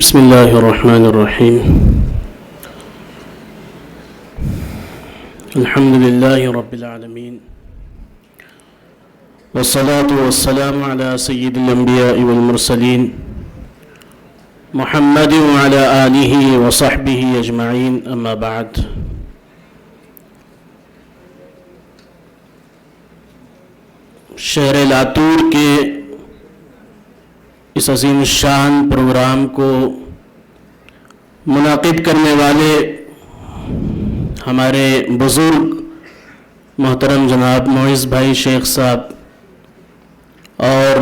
بسم الله الرحمن الرحيم. الحمد لله رب العالمين، والصلاة والسلام على سيد الأنبياء والمرسلين محمد وعلى آله وصحبه أجمعين، أما بعد. شہر لاتور کے اس عظیم الشان پروگرام کو منعقد کرنے والے ہمارے بزرگ محترم جناب معز بھائی شیخ صاحب اور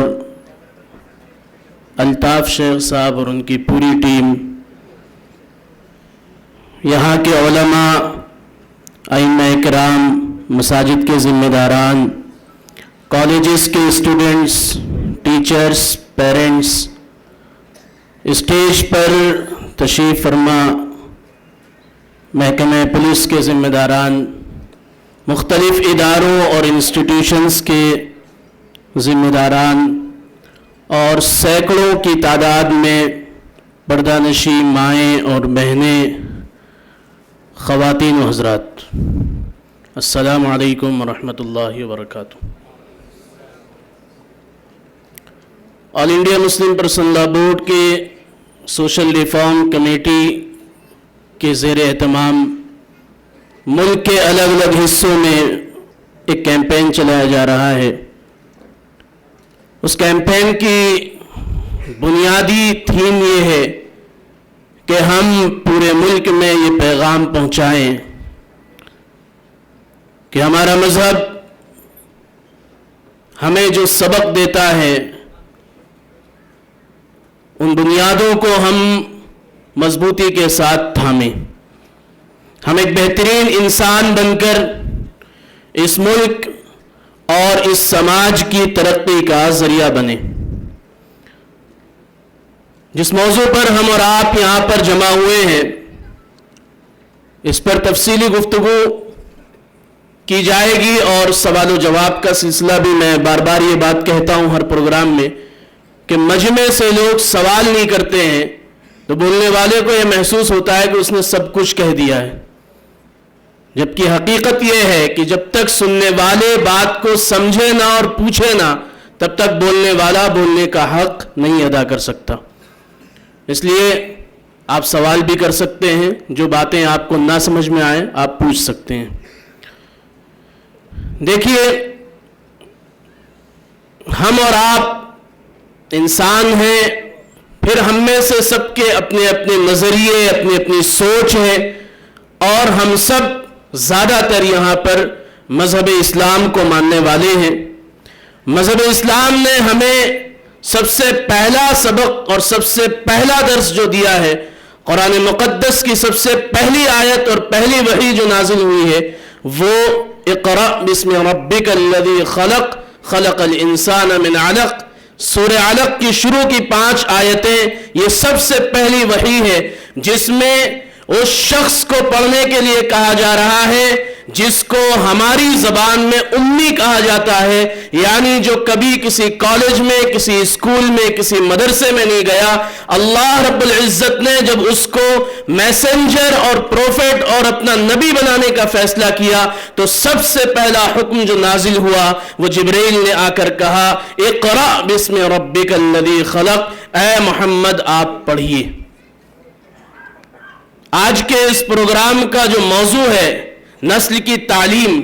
الطاف شیخ صاحب اور ان کی پوری ٹیم، یہاں کے علماء، ائمہ کرام، مساجد کے ذمہ داران، کالجز کے اسٹوڈنٹس، ٹیچرز، پیرنٹس، اسٹیج پر تشریف فرما محکمہ پولیس کے ذمہ داران، مختلف اداروں اور انسٹیٹیوشنز کے ذمہ داران اور سینکڑوں کی تعداد میں پردہ نشین مائیں اور بہنیں، خواتین و حضرات، السلام علیکم ورحمۃ اللہ وبرکاتہ۔ آل انڈیا مسلم پرسنل لا بورڈ کے سوشل ریفارم کمیٹی کے زیر اہتمام ملک کے الگ الگ حصوں میں ایک کیمپین چلایا جا رہا ہے۔ اس کیمپین کی بنیادی تھیم یہ ہے کہ ہم پورے ملک میں یہ پیغام پہنچائیں کہ ہمارا مذہب ہمیں جو سبق دیتا ہے ان بنیادوں کو ہم مضبوطی کے ساتھ تھامیں، ہم ایک بہترین انسان بن کر اس ملک اور اس سماج کی ترقی کا ذریعہ بنیں۔ جس موضوع پر ہم اور آپ یہاں پر جمع ہوئے ہیں، اس پر تفصیلی گفتگو کی جائے گی اور سوال و جواب کا سلسلہ بھی، میں بار بار یہ بات کہتا ہوں ہر پروگرام میں کہ مجمع سے لوگ سوال نہیں کرتے ہیں تو بولنے والے کو یہ محسوس ہوتا ہے کہ اس نے سب کچھ کہہ دیا ہے، جبکہ حقیقت یہ ہے کہ جب تک سننے والے بات کو سمجھے نہ اور پوچھے نہ، تب تک بولنے والا بولنے کا حق نہیں ادا کر سکتا۔ اس لیے آپ سوال بھی کر سکتے ہیں، جو باتیں آپ کو نہ سمجھ میں آئیں آپ پوچھ سکتے ہیں۔ دیکھیے، ہم اور آپ انسان ہیں، پھر ہم میں سے سب کے اپنے اپنے نظریے، اپنی اپنی سوچ ہے، اور ہم سب زیادہ تر یہاں پر مذہب اسلام کو ماننے والے ہیں۔ مذہب اسلام نے ہمیں سب سے پہلا سبق اور سب سے پہلا درس جو دیا ہے، قرآن مقدس کی سب سے پہلی آیت اور پہلی وحی جو نازل ہوئی ہے، وہ اقرأ بسم ربک الذی خلق خلق الانسان من علق، سورہ علق کی شروع کی 5 آیتیں یہ سب سے پہلی وحی ہے، جس میں اس شخص کو پڑھنے کے لیے کہا جا رہا ہے جس کو ہماری زبان میں امی کہا جاتا ہے، یعنی جو کبھی کسی کالج میں، کسی اسکول میں، کسی مدرسے میں نہیں گیا۔ اللہ رب العزت نے جب اس کو میسنجر اور پروفیٹ اور اپنا نبی بنانے کا فیصلہ کیا تو سب سے پہلا حکم جو نازل ہوا وہ جبریل نے آ کر کہا، اقرأ بسم ربک الذی خلق، اے محمد آپ پڑھیے۔ آج کے اس پروگرام کا جو موضوع ہے نسل کی تعلیم،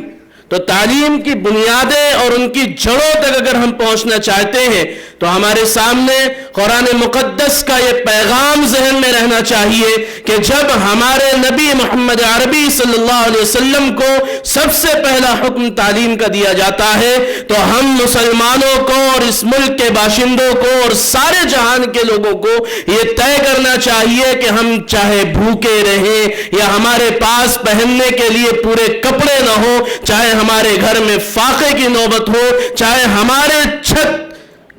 تو تعلیم کی بنیادیں اور ان کی جڑوں تک اگر ہم پہنچنا چاہتے ہیں تو ہمارے سامنے قرآن مقدس کا یہ پیغام ذہن میں رہنا چاہیے کہ جب ہمارے نبی محمد عربی صلی اللہ علیہ وسلم کو سب سے پہلا حکم تعلیم کا دیا جاتا ہے تو ہم مسلمانوں کو اور اس ملک کے باشندوں کو اور سارے جہان کے لوگوں کو یہ طے کرنا چاہیے کہ ہم چاہے بھوکے رہیں یا ہمارے پاس پہننے کے لیے پورے کپڑے نہ ہو، چاہے ہمارے گھر میں فاقے کی نوبت ہو، چاہے ہمارے چھت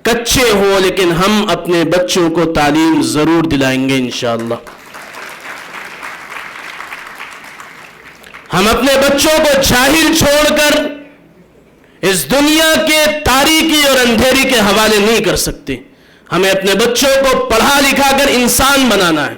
کچے ہو، لیکن ہم اپنے بچوں کو تعلیم ضرور دلائیں گے انشاءاللہ۔ ہم اپنے بچوں کو جاہل چھوڑ کر اس دنیا کے تاریکی اور اندھیری کے حوالے نہیں کر سکتے۔ ہمیں اپنے بچوں کو پڑھا لکھا کر انسان بنانا ہے،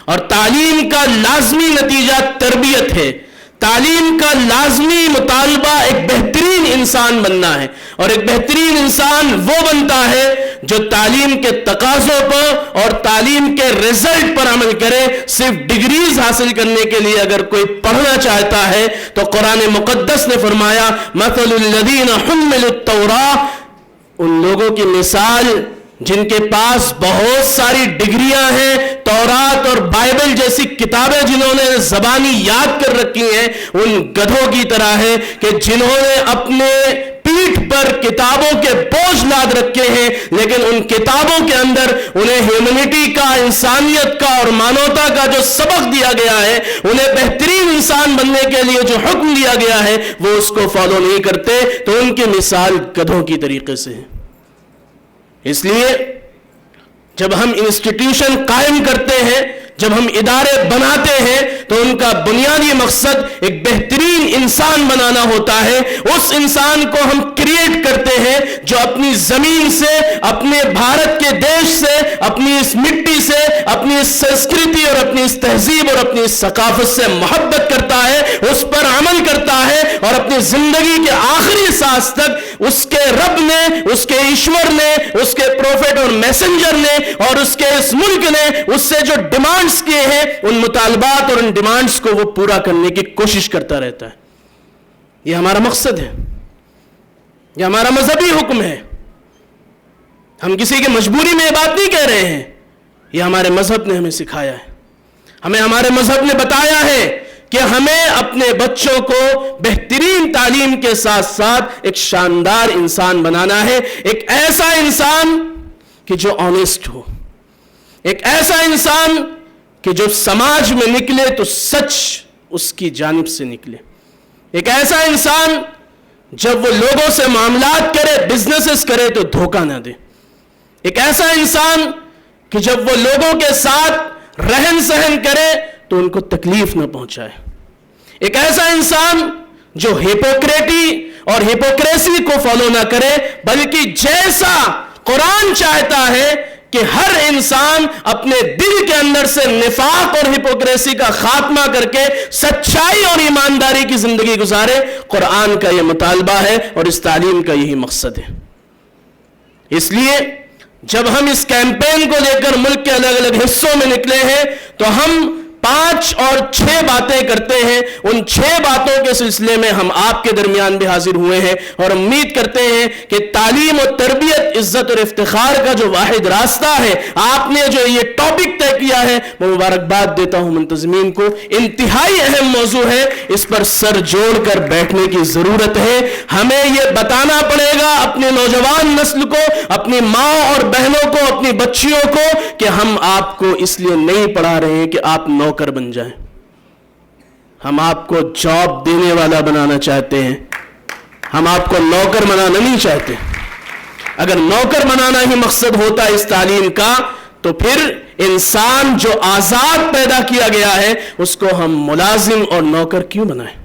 اور تعلیم کا لازمی نتیجہ تربیت ہے۔ تعلیم کا لازمی مطالبہ ایک بہترین انسان بننا ہے، اور ایک بہترین انسان وہ بنتا ہے جو تعلیم کے تقاضوں پر اور تعلیم کے رزلٹ پر عمل کرے۔ صرف ڈگریز حاصل کرنے کے لیے اگر کوئی پڑھنا چاہتا ہے تو قرآن مقدس نے فرمایا مثل الذین حملوا التوراۃ، ان لوگوں کی مثال جن کے پاس بہت ساری ڈگریاں ہیں، تورات اور بائبل جیسی کتابیں جنہوں نے زبانی یاد کر رکھی ہیں، ان گدھوں کی طرح ہے کہ جنہوں نے اپنے پیٹھ پر کتابوں کے بوجھ لاد رکھے ہیں، لیکن ان کتابوں کے اندر انہیں ہیومنٹی کا، انسانیت کا اور مانوتا کا جو سبق دیا گیا ہے، انہیں بہترین انسان بننے کے لیے جو حکم دیا گیا ہے، وہ اس کو فالو نہیں کرتے، تو ان کی مثال گدھوں کی طریقے سے ہے۔ اس لیے جب ہم انسٹیٹیوشن قائم کرتے ہیں، جب ہم ادارے بناتے ہیں، تو ان کا بنیادی مقصد ایک بہترین انسان بنانا ہوتا ہے۔ اس انسان کو ہم کریٹ کرتے ہیں جو اپنی زمین سے، اپنے بھارت کے دیش سے، اپنی اس مٹی سے، اپنی اس سنسکرتی اور اپنی اس تہذیب اور اپنی اس ثقافت سے محبت کرتا ہے، اس پر عمل کرتا ہے، اور اپنی زندگی کے آخری سانس تک اس کے رب نے، اس کے ایشور نے، اس کے پروفٹ اور میسنجر نے اور اس کے اس ملک نے اس سے جو ڈیمانڈز کیے ہیں، ان مطالبات اور ان ڈیمانڈز کو وہ پورا کرنے کی کوشش کرتا رہتا ہے۔ یہ ہمارا مقصد ہے، یہ ہمارا مذہبی حکم ہے۔ ہم کسی کی مجبوری میں یہ بات نہیں کہہ رہے ہیں، یہ ہمارے مذہب نے ہمیں سکھایا ہے۔ ہمیں ہمارے مذہب نے بتایا ہے کہ ہمیں اپنے بچوں کو بہترین تعلیم کے ساتھ ساتھ ایک شاندار انسان بنانا ہے، ایک ایسا انسان کہ جو آنیسٹ ہو، ایک ایسا انسان کہ جو سماج میں نکلے تو سچ اس کی جانب سے نکلے، ایک ایسا انسان جب وہ لوگوں سے معاملات کرے، بزنسز کرے تو دھوکہ نہ دے، ایک ایسا انسان کہ جب وہ لوگوں کے ساتھ رہن سہن کرے تو ان کو تکلیف نہ پہنچائے، ایک ایسا انسان جو ہیپوکریٹی اور ہیپوکریسی کو فالو نہ کرے، بلکہ جیسا قرآن چاہتا ہے کہ ہر انسان اپنے دل کے اندر سے نفاق اور ہپوکریسی کا خاتمہ کر کے سچائی اور ایمانداری کی زندگی گزارے، قرآن کا یہ مطالبہ ہے اور اس تعلیم کا یہی مقصد ہے۔ اس لیے جب ہم اس کیمپین کو لے کر ملک کے الگ الگ حصوں میں نکلے ہیں تو ہم 5 اور 6 باتیں کرتے ہیں۔ ان 6 باتوں کے سلسلے میں ہم آپ کے درمیان بھی حاضر ہوئے ہیں، اور امید کرتے ہیں کہ تعلیم و تربیت، عزت اور افتخار کا جو واحد راستہ ہے، آپ نے جو یہ ٹاپک طے کیا ہے، میں مبارکباد دیتا ہوں منتظمین کو۔ انتہائی اہم موضوع ہے، اس پر سر جوڑ کر بیٹھنے کی ضرورت ہے۔ ہمیں یہ بتانا پڑے گا اپنے نوجوان نسل کو، اپنی ماں اور بہنوں کو، اپنی بچیوں کو، کہ ہم آپ کو اس لیے نہیں پڑھا رہے ہیں کہ آپ نوکر بن جائیں، ہم آپ کو جاب دینے والا بنانا چاہتے ہیں، ہم آپ کو نوکر بنانا نہیں چاہتے۔ اگر نوکر بنانا ہی مقصد ہوتا ہے اس تعلیم کا، تو پھر انسان جو آزاد پیدا کیا گیا ہے اس کو ہم ملازم اور نوکر کیوں بنائیں؟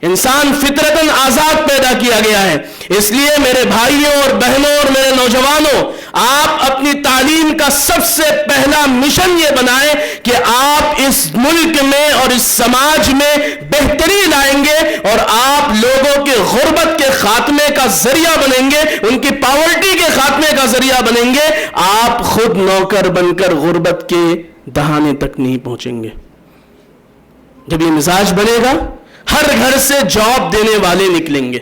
انسان فطرتاً آزاد پیدا کیا گیا ہے۔ اس لیے میرے بھائیوں اور بہنوں اور میرے نوجوانوں، آپ اپنی تعلیم کا سب سے پہلا مشن یہ بنائیں کہ آپ اس ملک میں اور اس سماج میں بہتری لائیں گے، اور آپ لوگوں کے غربت کے خاتمے کا ذریعہ بنیں گے، ان کی پاورٹی کے خاتمے کا ذریعہ بنیں گے۔ آپ خود نوکر بن کر غربت کے دہانے تک نہیں پہنچیں گے۔ جب یہ مزاج بنے گا، ہر گھر سے جاب دینے والے نکلیں گے،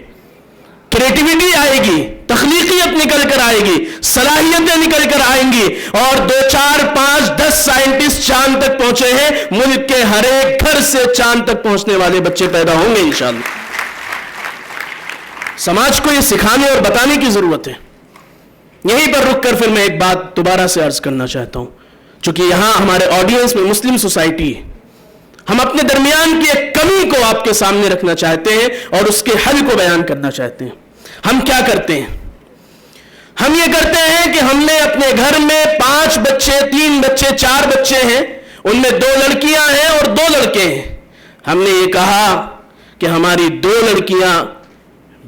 کریٹیویٹی آئے گی، تخلیقیت نکل کر آئے گی، صلاحیتیں نکل کر آئیں گی، اور 2 4 5 10 سائنٹسٹ چاند تک پہنچے ہیں، ملک کے ہر ایک گھر سے چاند تک پہنچنے والے بچے پیدا ہوں گے انشاءاللہ۔ سماج کو یہ سکھانے اور بتانے کی ضرورت ہے۔ یہیں پر رک کر پھر میں ایک بات دوبارہ سے عرض کرنا چاہتا ہوں، چونکہ یہاں ہمارے آڈینس میں مسلم سوسائٹی ہے، ہم اپنے درمیان کی ایک کمی کو آپ کے سامنے رکھنا چاہتے ہیں اور اس کے حل کو بیان کرنا چاہتے ہیں۔ ہم کیا کرتے ہیں؟ ہم یہ کرتے ہیں کہ ہم نے اپنے گھر میں 5 بچے، 3 بچے، 4 بچے ہیں، ان میں 2 لڑکیاں ہیں اور 2 لڑکے ہیں۔ ہم نے یہ کہا کہ ہماری 2 لڑکیاں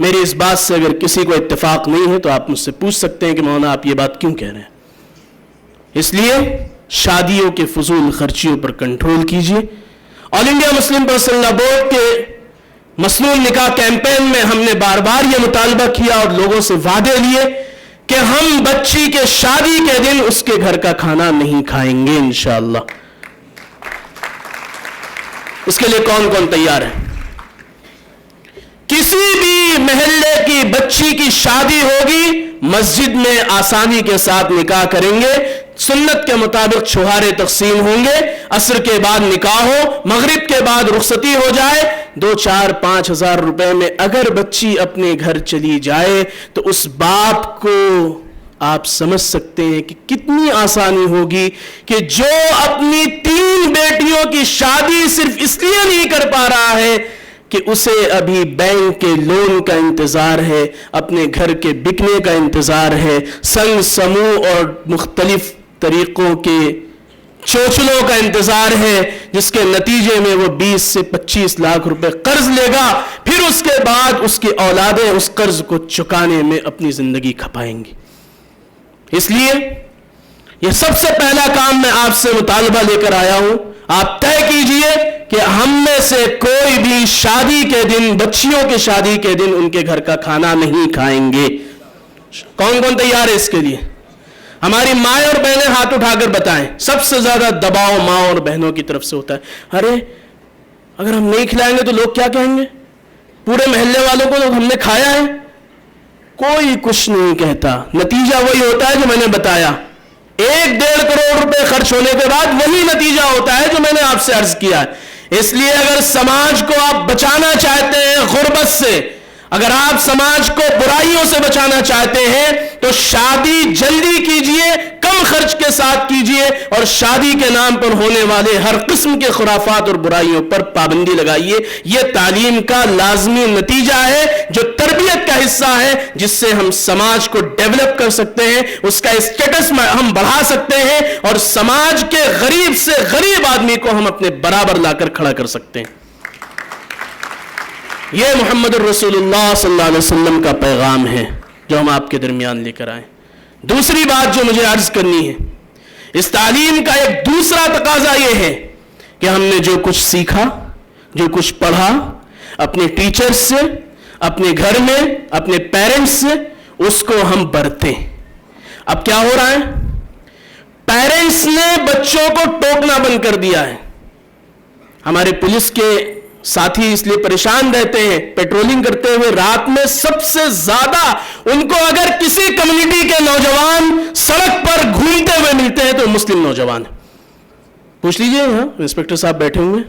میری اس بات سے اگر کسی کو اتفاق نہیں ہے تو آپ مجھ سے پوچھ سکتے ہیں کہ مولانا آپ یہ بات کیوں کہہ رہے ہیں. اس لیے شادیوں کے فضول خرچیوں پر کنٹرول کیجیے. آل انڈیا مسلم پرسنل لا بورڈ کے مسنون نکاح کیمپین میں ہم نے بار بار یہ مطالبہ کیا اور لوگوں سے وعدے لیے کہ ہم بچی کے شادی کے دن اس کے گھر کا کھانا نہیں کھائیں گے انشاءاللہ. اس کے لیے کون کون تیار ہے؟ کسی بھی محلے کی بچی کی شادی ہوگی مسجد میں آسانی کے ساتھ نکاح کریں گے. سنت کے مطابق چھہارے تقسیم ہوں گے. عصر کے بعد نکاح ہو, مغرب کے بعد رخصتی ہو جائے. 2-4-5 ہزار روپے میں اگر بچی اپنے گھر چلی جائے تو اس باپ کو آپ سمجھ سکتے ہیں کہ کتنی آسانی ہوگی کہ جو اپنی 3 بیٹیوں کی شادی صرف اس لیے نہیں کر پا رہا ہے کہ اسے ابھی بینک کے لون کا انتظار ہے, اپنے گھر کے بکنے کا انتظار ہے, سنگ سموہ اور مختلف طریقوں کے چوچلوں کا انتظار ہے, جس کے نتیجے میں وہ 20 سے 25 لاکھ روپے قرض لے گا. پھر اس کے بعد اس کی اولادیں اس قرض کو چکانے میں اپنی زندگی کھپائیں گی. اس لیے یہ سب سے پہلا کام میں آپ سے مطالبہ لے کر آیا ہوں. آپ طے کیجئے کہ ہم میں سے کوئی بھی شادی کے دن, بچیوں کی شادی کے دن ان کے گھر کا کھانا نہیں کھائیں گے. کون کون تیار ہے اس کے لیے؟ ہماری مائیں اور بہنیں ہاتھ اٹھا کر بتائیں. سب سے زیادہ دباؤ ماں اور بہنوں کی طرف سے ہوتا ہے, ارے اگر ہم نہیں کھلائیں گے تو لوگ کیا کہیں گے, پورے محلے والوں کو ہم نے کھایا ہے. کوئی کچھ نہیں کہتا, نتیجہ وہی ہوتا ہے جو میں نے بتایا. 1-1.5 کروڑ روپے خرچ ہونے کے بعد وہی نتیجہ ہوتا ہے جو میں نے آپ سے عرض کیا ہے. اس لیے اگر سماج کو آپ بچانا چاہتے ہیں غربت سے, اگر آپ سماج کو برائیوں سے بچانا چاہتے ہیں تو شادی جلدی کیجئے, کم خرچ کے ساتھ کیجئے, اور شادی کے نام پر ہونے والے ہر قسم کے خرافات اور برائیوں پر پابندی لگائیے. یہ تعلیم کا لازمی نتیجہ ہے جو تربیت کا حصہ ہے, جس سے ہم سماج کو ڈیولپ کر سکتے ہیں, اس کا اسٹیٹس ہم بڑھا سکتے ہیں, اور سماج کے غریب سے غریب آدمی کو ہم اپنے برابر لا کر کھڑا کر سکتے ہیں. یہ محمد الرسول اللہ صلی اللہ علیہ وسلم کا پیغام ہے جو ہم آپ کے درمیان لے کر آئے. دوسری بات جو مجھے عرض کرنی ہے, اس تعلیم کا ایک دوسرا تقاضا یہ ہے کہ ہم نے جو کچھ سیکھا, جو کچھ پڑھا اپنے ٹیچر سے, اپنے گھر میں, اپنے پیرنٹس سے, اس کو ہم برتیں. اب کیا ہو رہا ہے, پیرنٹس نے بچوں کو ٹوکنا بند کر دیا ہے. ہمارے پولیس کے ساتھی اس لیے پریشان رہتے ہیں, پیٹرولنگ کرتے ہوئے رات میں سب سے زیادہ ان کو اگر کسی کمیونٹی کے نوجوان سڑک پر گھومتے ہوئے ملتے ہیں تو مسلم نوجوان ہیں. پوچھ لیجئے, ہاں انسپیکٹر صاحب بیٹھے ہوئے,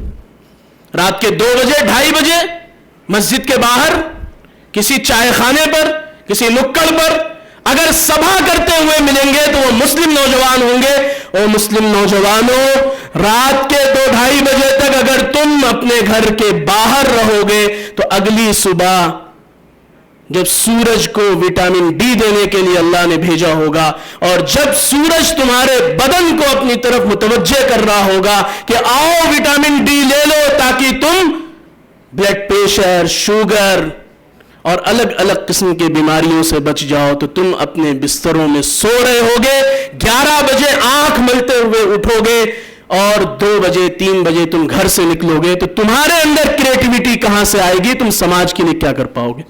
رات کے 2 بجے 2:30 بجے مسجد کے باہر, کسی چائے خانے پر, کسی نکڑ پر اگر سبھا کرتے ہوئے ملیں گے تو وہ مسلم نوجوان ہوں گے. اور مسلم نوجوانوں, رات کے 2-2:30 بجے تک اگر تم اپنے گھر کے باہر رہو گے تو اگلی صبح جب سورج کو وٹامن ڈی دینے کے لیے اللہ نے بھیجا ہوگا, اور جب سورج تمہارے بدن کو اپنی طرف متوجہ کر رہا ہوگا کہ آؤ وٹامن ڈی لے لو تاکہ تم بلڈ پریشر, شوگر اور الگ الگ قسم کی بیماریوں سے بچ جاؤ, تو تم اپنے بستروں میں سو رہے ہوگے, 11 بجے آنکھ ملتے ہوئے اٹھو گے, اور 2 بجے 3 بجے تم گھر سے نکلو گے. تو تمہارے اندر کریٹیوٹی کہاں سے آئے گی؟ تم سماج کے لیے کیا کر پاؤ گے؟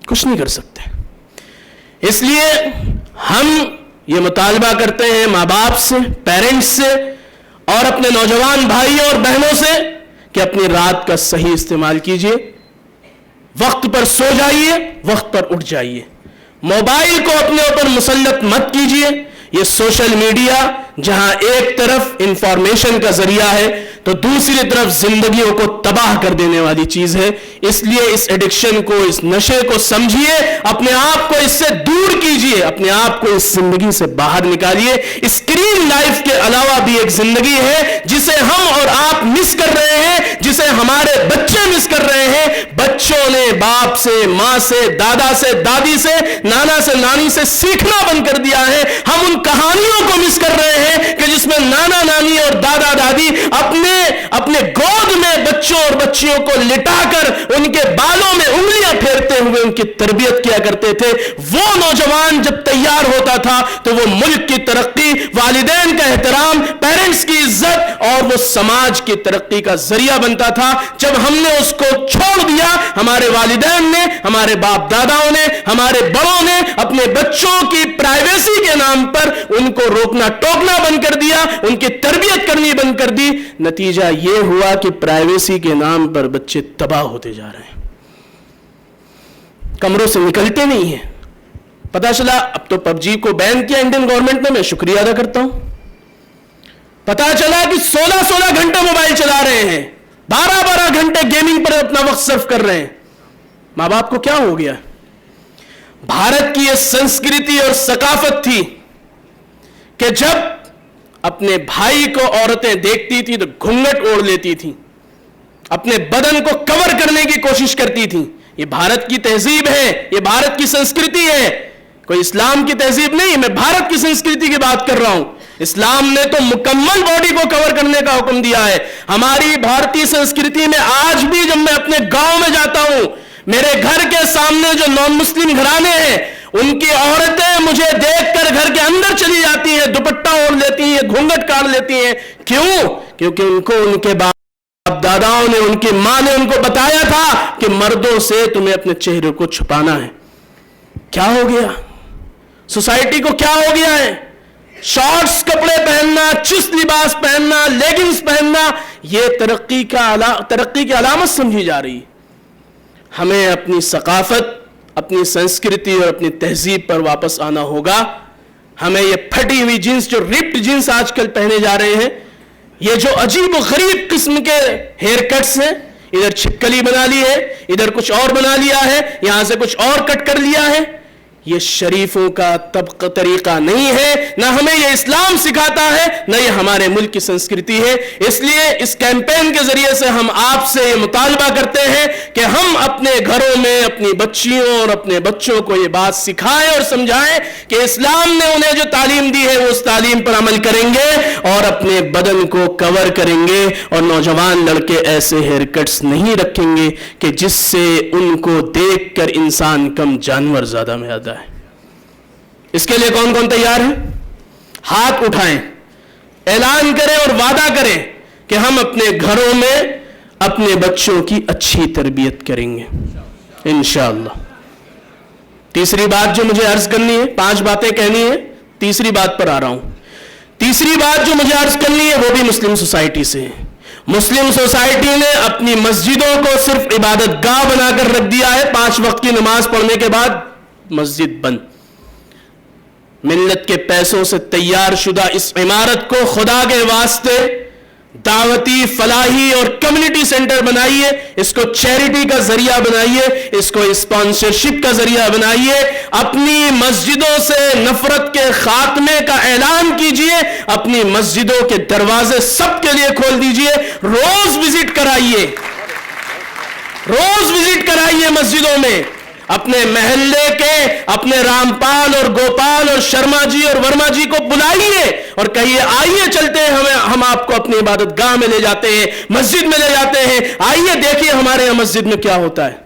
کچھ نہیں کر سکتے. اس لیے ہم یہ مطالبہ کرتے ہیں ماں باپ سے, پیرنٹس سے, اور اپنے نوجوان بھائیوں اور بہنوں سے کہ اپنی رات کا صحیح استعمال کیجئے, وقت پر سو جائیے, وقت پر اٹھ جائیے. موبائل کو اپنے اوپر مسلط مت کیجئے. یہ سوشل میڈیا جہاں ایک طرف انفارمیشن کا ذریعہ ہے تو دوسری طرف زندگیوں کو تباہ کر دینے والی چیز ہے. اس لیے اس ایڈکشن کو, اس نشے کو سمجھیے, اپنے آپ کو اس سے دور کیجئے, اپنے آپ کو اس زندگی سے باہر نکالیے. اسکرین لائف کے علاوہ بھی ایک زندگی ہے جسے ہم اور آپ مس کر رہے ہیں, جسے ہمارے بچے مس کر رہے ہیں. بچوں نے باپ سے, ماں سے, دادا سے, دادی سے, نانا سے, نانی سے سیکھنا بند کر دیا ہے. ہم ان کہانیوں کو مس کر رہے ہیں کہ جس میں نانا نانی اور دادا دادی اپنے اپنے گود میں بچوں اور بچیوں کو لٹا کر ان کے بالوں میں انگلیاں پھیرتے ہوئے ان کی تربیت کیا کرتے تھے. وہ نوجوان جب تیار ہوتا تھا تو وہ ملک کی ترقی، والدین کا احترام، پیرنٹس کی عزت اور وہ سماج کی ترقی کا ذریعہ بنتا تھا. جب ہم نے اس کو چھوڑ دیا، ہمارے والدین نے، ہمارے باپ داداؤں نے، ہمارے بڑوں نے اپنے بچوں کی پرائیویسی کے نام پر ان کو روکنا ٹوکنا بند کر دیا، ان کی تربیت کرنی بند کر دی. نتیجہ یہ ہوا کہ پرائیویسی کے نام پر بچے تباہ ہوتے جا رہے ہیں، کمروں سے نکلتے نہیں ہیں. پتا چلا اب تو پب جی کو بین کیا انڈین گورنمنٹ نے، میں شکریہ ادا کرتا ہوں. پتا چلا کہ 16 گھنٹے موبائل چلا رہے ہیں، 12 گھنٹے گیمنگ پر اپنا وقت صرف کر رہے ہیں. ماں باپ کو کیا ہو گیا؟ بھارت کی یہ سنسکرتی اور ثقافت تھی کہ جب اپنے بھائی کو عورتیں دیکھتی تھی تو گھونگھٹ اوڑھ لیتی تھی، اپنے بدن کو کور کرنے کی کوشش کرتی تھی. یہ بھارت کی تہذیب ہے، یہ بھارت کی سنسکرتی ہے، کوئی اسلام کی تہذیب نہیں. میں بھارت کی سنسکرتی کی بات کر رہا ہوں. اسلام نے تو مکمل باڈی کو کور کرنے کا حکم دیا ہے. ہماری بھارتی سنسکرتی میں آج بھی جب میں اپنے گاؤں میں جاتا ہوں، میرے گھر کے سامنے جو نان مسلم گھرانے ہیں، ان کی عورتیں مجھے دیکھ کر گھر کے اندر چلی جاتی ہیں، دوپٹہ اوڑھ لیتی ہیں، گھونگھٹ کاٹ لیتی ہیں. کیوں؟ کیونکہ ان کو ان کے باپ داداؤں نے، ان کی ماں نے ان کو بتایا تھا کہ مردوں سے تمہیں اپنے چہرے کو چھپانا ہے. کیا ہو گیا؟ سوسائٹی کو کیا ہو گیا ہے؟ شارٹس کپڑے پہننا، چست لباس پہننا، لیگنگز پہننا، یہ ترقی کی علامت سمجھی جا رہی ہے. ہمیں اپنی ثقافت، اپنی سنسکرتی اور اپنی تہذیب پر واپس آنا ہوگا. ہمیں یہ پھٹی ہوئی جینس، جو رپڈ جینس آج کل پہنے جا رہے ہیں، یہ جو عجیب و غریب قسم کے ہیئر کٹس ہیں، ادھر چھپکلی بنا لی ہے، ادھر کچھ اور بنا لیا ہے، یہاں سے کچھ اور کٹ کر لیا ہے، یہ شریفوں کا طریقہ نہیں ہے. نہ ہمیں یہ اسلام سکھاتا ہے، نہ یہ ہمارے ملک کی سنسکرتی ہے. اس لیے اس کیمپین کے ذریعے سے ہم آپ سے یہ مطالبہ کرتے ہیں کہ ہم اپنے گھروں میں اپنی بچیوں اور اپنے بچوں کو یہ بات سکھائیں اور سمجھائیں کہ اسلام نے انہیں جو تعلیم دی ہے وہ اس تعلیم پر عمل کریں گے اور اپنے بدن کو کور کریں گے. اور نوجوان لڑکے ایسے ہیئر کٹس نہیں رکھیں گے کہ جس سے ان کو دیکھ کر انسان کم جانور زیادہ میں آتا ہے. اس کے لیے کون کون تیار ہے؟ ہاتھ اٹھائیں، اعلان کریں اور وعدہ کریں کہ ہم اپنے گھروں میں اپنے بچوں کی اچھی تربیت کریں گے انشاءاللہ. تیسری بات جو مجھے عرض کرنی ہے، 5 باتیں کہنی ہے، تیسری بات پر آ رہا ہوں. تیسری بات جو مجھے عرض کرنی ہے وہ بھی مسلم سوسائٹی سے ہے. مسلم سوسائٹی نے اپنی مسجدوں کو صرف عبادت گاہ بنا کر رکھ دیا ہے. 5 وقت کی نماز پڑھنے کے بعد مسجد بند. ملت کے پیسوں سے تیار شدہ اس عمارت کو خدا کے واسطے دعوتی، فلاحی اور کمیونٹی سینٹر بنائیے، اس کو چیریٹی کا ذریعہ بنائیے، اس کو اسپانسرشپ کا ذریعہ بنائیے. اپنی مسجدوں سے نفرت کے خاتمے کا اعلان کیجئے، اپنی مسجدوں کے دروازے سب کے لیے کھول دیجئے. روز وزٹ کرائیے، روز وزٹ کرائیے مسجدوں میں. اپنے محلے کے اپنے رامپال اور گوپال اور شرما جی اور ورما جی کو بلائیے اور کہیے آئیے چلتے ہیں، ہم آپ کو اپنی عبادت گاہ میں لے جاتے ہیں، مسجد میں لے جاتے ہیں، آئیے دیکھیے ہمارے یہاں مسجد میں کیا ہوتا ہے.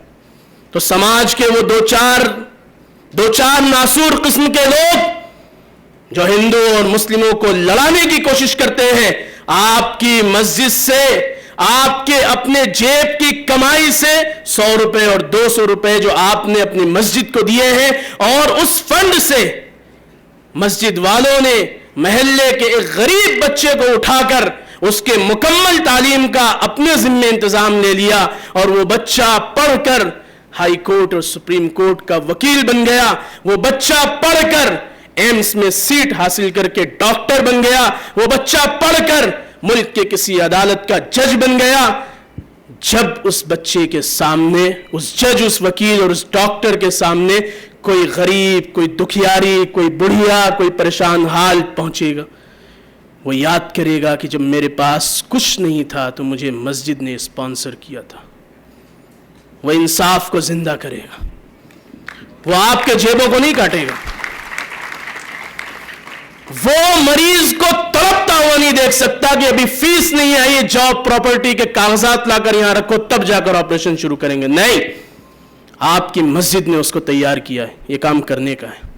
تو سماج کے وہ دو چار ناسور قسم کے لوگ جو ہندو اور مسلموں کو لڑانے کی کوشش کرتے ہیں، آپ کی مسجد سے، آپ کے اپنے جیب کی کمائی سے 100 روپے اور 200 روپے جو آپ نے اپنی مسجد کو دیے ہیں، اور اس فنڈ سے مسجد والوں نے محلے کے ایک غریب بچے کو اٹھا کر اس کے مکمل تعلیم کا اپنے ذمہ انتظام لے لیا، اور وہ بچہ پڑھ کر ہائی کورٹ اور سپریم کورٹ کا وکیل بن گیا. وہ بچہ پڑھ کر ایمس میں سیٹ حاصل کر کے ڈاکٹر بن گیا. وہ بچہ پڑھ کر ملک کے کسی عدالت کا جج بن گیا. جب اس بچے کے سامنے، اس جج، اس وکیل اور اس ڈاکٹر کے سامنے کوئی غریب، کوئی دکھیاری، کوئی بڑھیا، کوئی پریشان حال پہنچے گا، وہ یاد کرے گا کہ جب میرے پاس کچھ نہیں تھا تو مجھے مسجد نے اسپانسر کیا تھا. وہ انصاف کو زندہ کرے گا، وہ آپ کے جیبوں کو نہیں کاٹے گا. وہ مریض کو تڑپتا ہوا وہ نہیں دیکھ سکتا کہ ابھی فیس نہیں آئی ہے، جاب پراپرٹی کے کاغذات لا کر یہاں رکھو تب جا کر آپریشن شروع کریں گے. نہیں، آپ کی مسجد نے اس کو تیار کیا ہے، یہ کام کرنے کا ہے.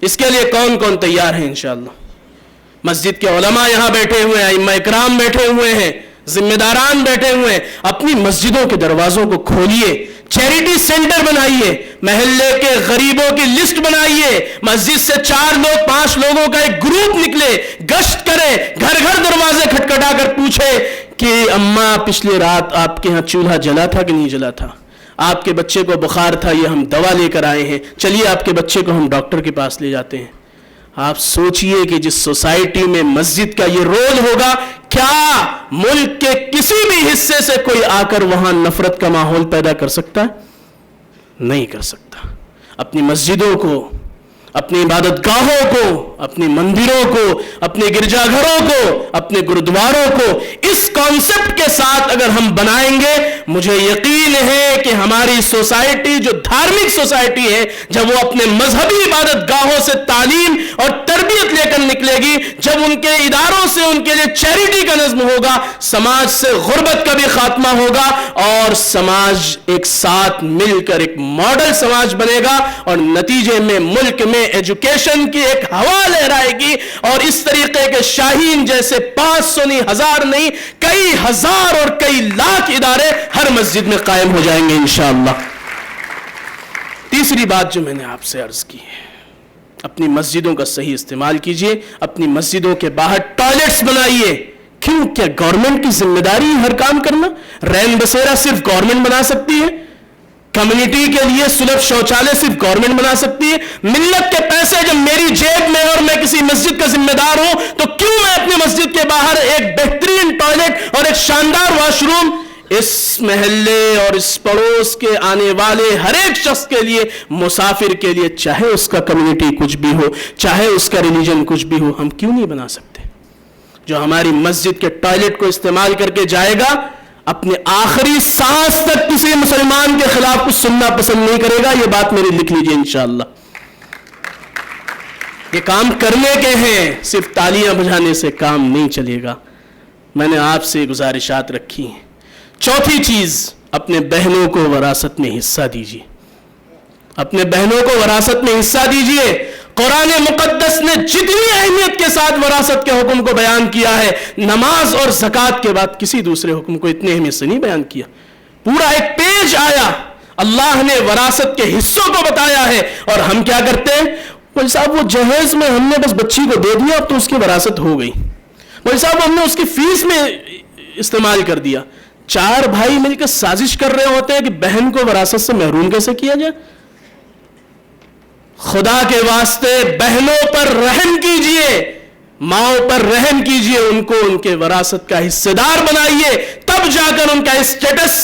اس کے لیے کون کون تیار ہیں؟ انشاءاللہ مسجد کے علماء یہاں بیٹھے ہوئے ہیں، ائمہ اکرام بیٹھے ہوئے ہیں، ذمہ داران بیٹھے ہوئے ہیں. اپنی مسجدوں کے دروازوں کو کھولیے، چیریٹی سینٹر بنائیے، محلے کے غریبوں کی لسٹ بنائیے، مسجد سے 4 لوگ 5 لوگوں کا ایک گروپ نکلے، گشت کرے، گھر گھر دروازے کھٹکھٹا کر پوچھے کہ اماں پچھلی رات آپ کے ہاں چولہا جلا تھا کہ نہیں جلا تھا؟ آپ کے بچے کو بخار تھا، یہ ہم دوا لے کر آئے ہیں، چلیے آپ کے بچے کو ہم ڈاکٹر کے پاس لے جاتے ہیں. آپ سوچئے کہ جس سوسائٹی میں مسجد کا یہ رول ہوگا، کیا ملک کے کسی بھی حصے سے کوئی آ کر وہاں نفرت کا ماحول پیدا کر سکتا ہے؟ نہیں کر سکتا. اپنی مسجدوں کو، اپنی عبادت گاہوں کو، اپنے مندروں کو، اپنے گرجا گھروں کو، اپنے گرودواروں کو اس کانسیپٹ کے ساتھ اگر ہم بنائیں گے، مجھے یقین ہے کہ ہماری سوسائٹی جو دھارمک سوسائٹی ہے، جب وہ اپنے مذہبی عبادت گاہوں سے تعلیم اور تربیت لے کر نکلے گی، جب ان کے اداروں سے ان کے لیے چیریٹی کا نظم ہوگا، سماج سے غربت کا بھی خاتمہ ہوگا اور سماج ایک ساتھ مل کر ایک ماڈل سماج بنے گا، اور نتیجے میں ملک میں ایجوکیشن کی ایک ہوا لہرائے گی، اور اس طریقے کے شاہین جیسے 500 نہیں، 1000 نہیں، کئی ہزار اور کئی لاکھ ادارے ہر مسجد میں قائم ہو جائیں گے انشاءاللہ. تیسری بات جو میں نے آپ سے عرض کی ہے، اپنی مسجدوں کا صحیح استعمال کیجئے، اپنی مسجدوں کے باہر ٹوائلٹس بنائیے. کیوں؟ کیا گورنمنٹ کی ذمہ داری ہے ہر کام کرنا؟ رین بسیرا صرف گورنمنٹ بنا سکتی ہے؟ کمیونٹی کے لیے سلبھ شوچالے صرف گورنمنٹ بنا سکتی ہے؟ ملت کے پیسے جب میری جیب میں اور میں کسی مسجد کا ذمہ دار ہوں تو کیوں میں اپنی مسجد کے باہر ایک بہترین ٹوائلٹ اور ایک شاندار واش روم اس محلے اور اس پڑوس کے آنے والے ہر ایک شخص کے لیے، مسافر کے لیے، چاہے اس کا کمیونٹی کچھ بھی ہو، چاہے اس کا ریلیجن کچھ بھی ہو، ہم کیوں نہیں بنا سکتے؟ جو ہماری مسجد کے ٹوائلٹ کو استعمال کر کے جائے گا، اپنے آخری سانس تک کسی مسلمان کے خلاف کچھ سننا پسند نہیں کرے گا. یہ بات میری لکھ لیجئے انشاءاللہ. یہ کام کرنے کے ہیں، صرف تالیاں بجانے سے کام نہیں چلے گا. میں نے آپ سے گزارشات رکھی ہیں. چوتھی چیز، اپنے بہنوں کو وراثت میں حصہ دیجیے. اپنے بہنوں کو وراثت میں حصہ دیجیے. قرآن مقدس نے جتنی اہمیت کے ساتھ وراثت کے حکم کو بیان کیا ہے، نماز اور زکوٰۃ کے بعد کسی دوسرے حکم کو اتنی اہمیت سے نہیں بیان کیا. پورا ایک پیج آیا، اللہ نے وراثت کے حصوں کو بتایا ہے. اور ہم کیا کرتے ہیں؟ بھائی صاحب وہ جہیز میں ہم نے بس بچی کو دے دیا، اب تو اس کی وراثت ہو گئی. بھائی صاحب ہم نے اس کی فیس میں استعمال کر دیا. 4 بھائی مل کے سازش کر رہے ہوتے ہیں کہ بہن کو وراثت سے محروم کیسے کیا جائے. خدا کے واسطے بہنوں پر رحم کیجئے، ماؤں پر رحم کیجئے، ان کو ان کے وراثت کا حصہ دار بنائیے. تب جا کر ان کا اسٹیٹس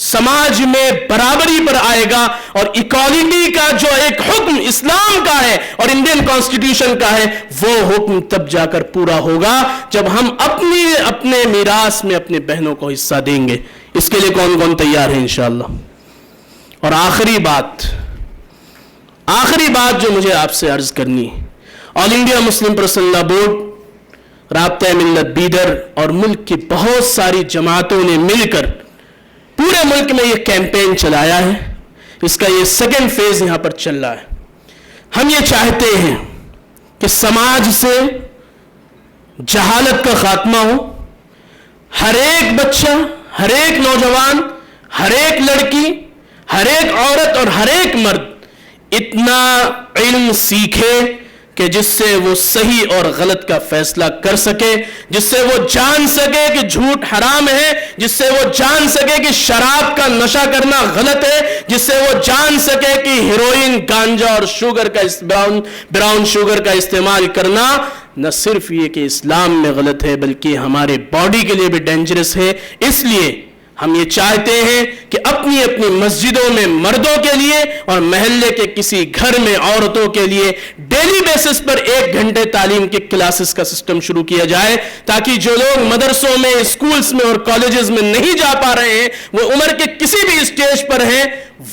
سماج میں برابری پر آئے گا، اور ایکوالٹی کا جو ایک حکم اسلام کا ہے اور انڈین کانسٹیٹیوشن کا ہے، وہ حکم تب جا کر پورا ہوگا جب ہم اپنے میراث میں اپنے بہنوں کو حصہ دیں گے. اس کے لیے کون کون تیار ہے انشاءاللہ؟ اور آخری بات جو مجھے آپ سے عرض کرنی ہے، آل انڈیا مسلم پرسنل لا بورڈ، رابطہ ملت بیدر اور ملک کی بہت ساری جماعتوں نے مل کر پورے ملک میں یہ کیمپین چلایا ہے. اس کا یہ 2nd فیز یہاں پر چل رہا ہے. ہم یہ چاہتے ہیں کہ سماج سے جہالت کا خاتمہ ہو. ہر ایک بچہ، ہر ایک نوجوان، ہر ایک لڑکی، ہر ایک عورت اور ہر ایک مرد اتنا علم سیکھے کہ جس سے وہ صحیح اور غلط کا فیصلہ کر سکے، جس سے وہ جان سکے کہ جھوٹ حرام ہے، جس سے وہ جان سکے کہ شراب کا نشہ کرنا غلط ہے، جس سے وہ جان سکے کہ ہیروئن، گانجا اور شوگر کا براؤن شوگر کا استعمال کرنا نہ صرف یہ کہ اسلام میں غلط ہے بلکہ ہمارے باڈی کے لیے بھی ڈینجرس ہے. اس لیے ہم یہ چاہتے ہیں کہ اپنی اپنی مسجدوں میں مردوں کے لیے اور محلے کے کسی گھر میں عورتوں کے لیے ڈیلی بیسس پر 1 گھنٹے تعلیم کے کلاسز کا سسٹم شروع کیا جائے، تاکہ جو لوگ مدرسوں میں، اسکولز میں اور کالجز میں نہیں جا پا رہے ہیں، وہ عمر کے کسی بھی اسٹیج پر ہیں،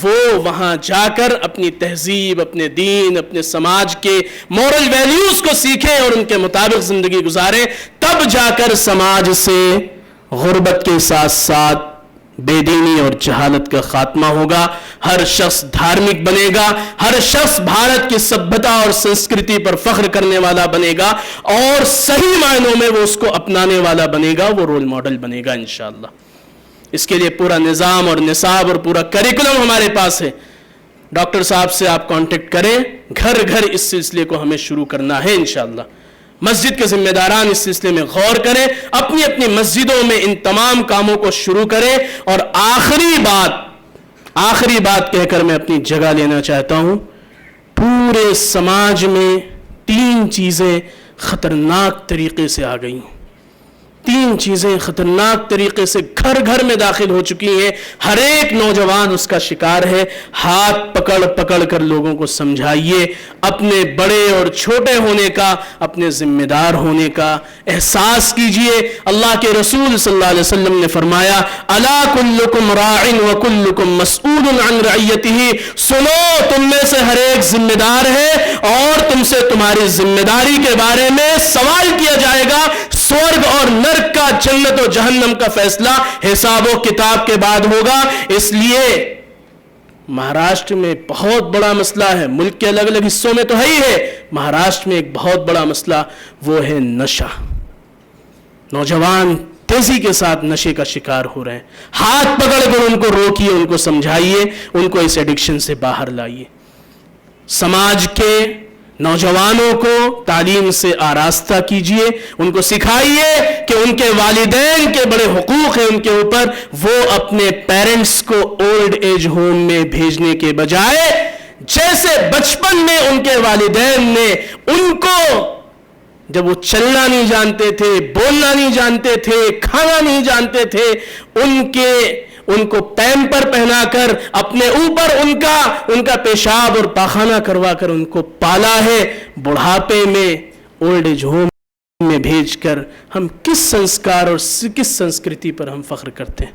وہ وہاں جا کر اپنی تہذیب، اپنے دین، اپنے سماج کے مورل ویلیوز کو سیکھیں اور ان کے مطابق زندگی گزاریں. تب جا کر سماج سے غربت کے ساتھ ساتھ بے دینی اور جہالت کا خاتمہ ہوگا. ہر شخص دھارمک بنے گا، ہر شخص بھارت کی سبھیتا اور سنسکرتی پر فخر کرنے والا بنے گا، اور صحیح معنوں میں وہ اس کو اپنانے والا بنے گا، وہ رول ماڈل بنے گا انشاءاللہ. اس کے لیے پورا نظام اور نصاب اور پورا کریکولم ہمارے پاس ہے. ڈاکٹر صاحب سے آپ کانٹیکٹ کریں، گھر گھر اس سلسلے کو ہمیں شروع کرنا ہے انشاءاللہ. مسجد کے ذمہ داران اس سلسلے میں غور کریں، اپنی اپنی مسجدوں میں ان تمام کاموں کو شروع کریں. اور آخری بات کہہ کر میں اپنی جگہ لینا چاہتا ہوں. پورے سماج میں 3 چیزیں خطرناک طریقے سے آ گئی ہیں. 3 چیزیں خطرناک طریقے سے گھر گھر میں داخل ہو چکی ہیں. ہر ایک نوجوان اس کا شکار ہے. ہاتھ پکڑ پکڑ کر لوگوں کو سمجھائیے، اپنے بڑے اور چھوٹے ہونے کا، اپنے ذمہ دار ہونے کا احساس کیجئے. اللہ کے رسول صلی اللہ علیہ وسلم نے فرمایا، الا کلکم راع وکلکم مسئول عن رعیتہ. سنو، تم میں سے ہر ایک ذمہ دار ہے اور تم سے تمہاری ذمہ داری کے بارے میں سوال کیا جائے گا. سورگ اور نرک کا، جنت و جہنم کا فیصلہ حساب و کتاب کے بعد ہوگا. اس لیے مہاراشٹر میں بہت بڑا مسئلہ ہے، ملک کے الگ الگ حصوں میں تو ہے ہی ہے، مہاراشٹر میں ایک بہت بڑا مسئلہ وہ ہے نشہ. نوجوان تیزی کے ساتھ نشے کا شکار ہو رہے ہیں. ہاتھ پکڑ کر ان کو روکیے، ان کو سمجھائیے، ان کو اس ایڈکشن سے باہر لائیے. سماج کے نوجوانوں کو تعلیم سے آراستہ کیجئے، ان کو سکھائیے کہ ان کے والدین کے بڑے حقوق ہیں ان کے اوپر. وہ اپنے پیرنٹس کو اولڈ ایج ہوم میں بھیجنے کے بجائے جیسے بچپن میں ان کے والدین نے ان کو، جب وہ چلنا نہیں جانتے تھے، بولنا نہیں جانتے تھے، کھانا نہیں جانتے تھے، ان کو پیمپر پہنا کر اپنے اوپر ان کا پیشاب اور پاخانہ کروا کر ان کو پالا ہے. بڑھاپے میں اولڈ ایج ہوم میں بھیج کر ہم کس سنسکار اور کس سنسکرتی پر ہم فخر کرتے ہیں؟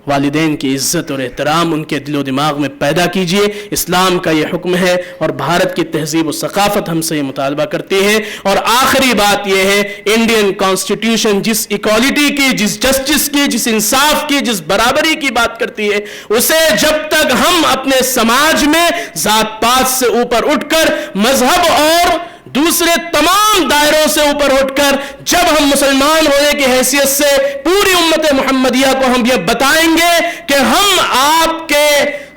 والدین کی عزت اور احترام ان کے دل و دماغ میں پیدا کیجئے. اسلام کا یہ حکم ہے اور بھارت کی تہذیب و ثقافت ہم سے یہ مطالبہ کرتی ہے. اور آخری بات یہ ہے، انڈین کانسٹیٹیوشن جس ایکوالٹی کی، جس جسٹس کی، جس انصاف کی، جس برابری کی بات کرتی ہے، اسے جب تک ہم اپنے سماج میں ذات پات سے اوپر اٹھ کر، مذہب اور دوسرے تمام دائروں سے اوپر اٹھ کر، جب ہم مسلمان ہونے کی حیثیت سے پوری امت محمدیہ کو ہم یہ بتائیں گے کہ ہم آپ کے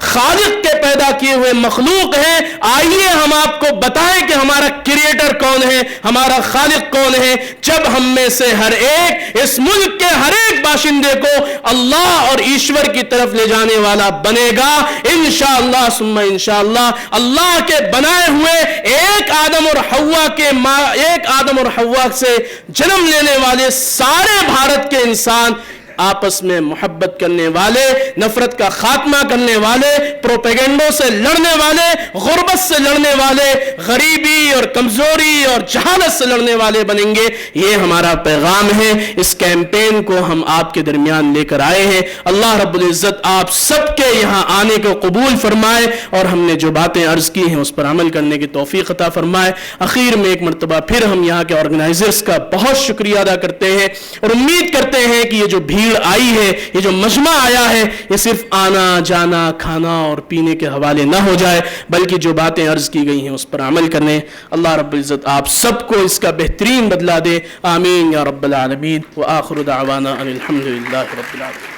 خالق کے پیدا کیے ہوئے مخلوق ہیں، آئیے ہم آپ کو بتائیں کہ ہمارا کریٹر کون ہے، ہمارا خالق کون ہے. جب ہم میں سے ہر ایک اس ملک کے ہر ایک باشندے کو اللہ اور ایشور کی طرف لے جانے والا بنے گا، انشاءاللہ ثم انشاءاللہ اللہ کے بنائے ہوئے ایک آدم اور حوا سے جنم لینے والے سارے بھارت کے انسان آپس میں محبت کرنے والے، نفرت کا خاتمہ کرنے والے، پروپیگنڈوں سے لڑنے والے، غربت سے لڑنے والے، غریبی اور کمزوری اور جہالت سے لڑنے والے بنیں گے. یہ ہمارا پیغام ہے. اس کیمپین کو ہم آپ کے درمیان لے کر آئے ہیں. اللہ رب العزت آپ سب کے یہاں آنے کو قبول فرمائے اور ہم نے جو باتیں عرض کی ہیں اس پر عمل کرنے کی توفیق عطا فرمائے. اخیر میں ایک مرتبہ پھر ہم یہاں کے آرگنائزرز کا بہت شکریہ ادا کرتے ہیں اور امید کرتے ہیں کہ یہ جو بھیڑ آئی ہے، یہ جو مجمع آیا ہے، یہ صرف آنا جانا کھانا اور پینے کے حوالے نہ ہو جائے، بلکہ جو باتیں عرض کی گئی ہیں اس پر عمل کرنے. اللہ رب العزت آپ سب کو اس کا بہترین بدلہ دے. آمین یا رب العالمین. وآخر دعوانا ان الحمد للہ رب العالمین.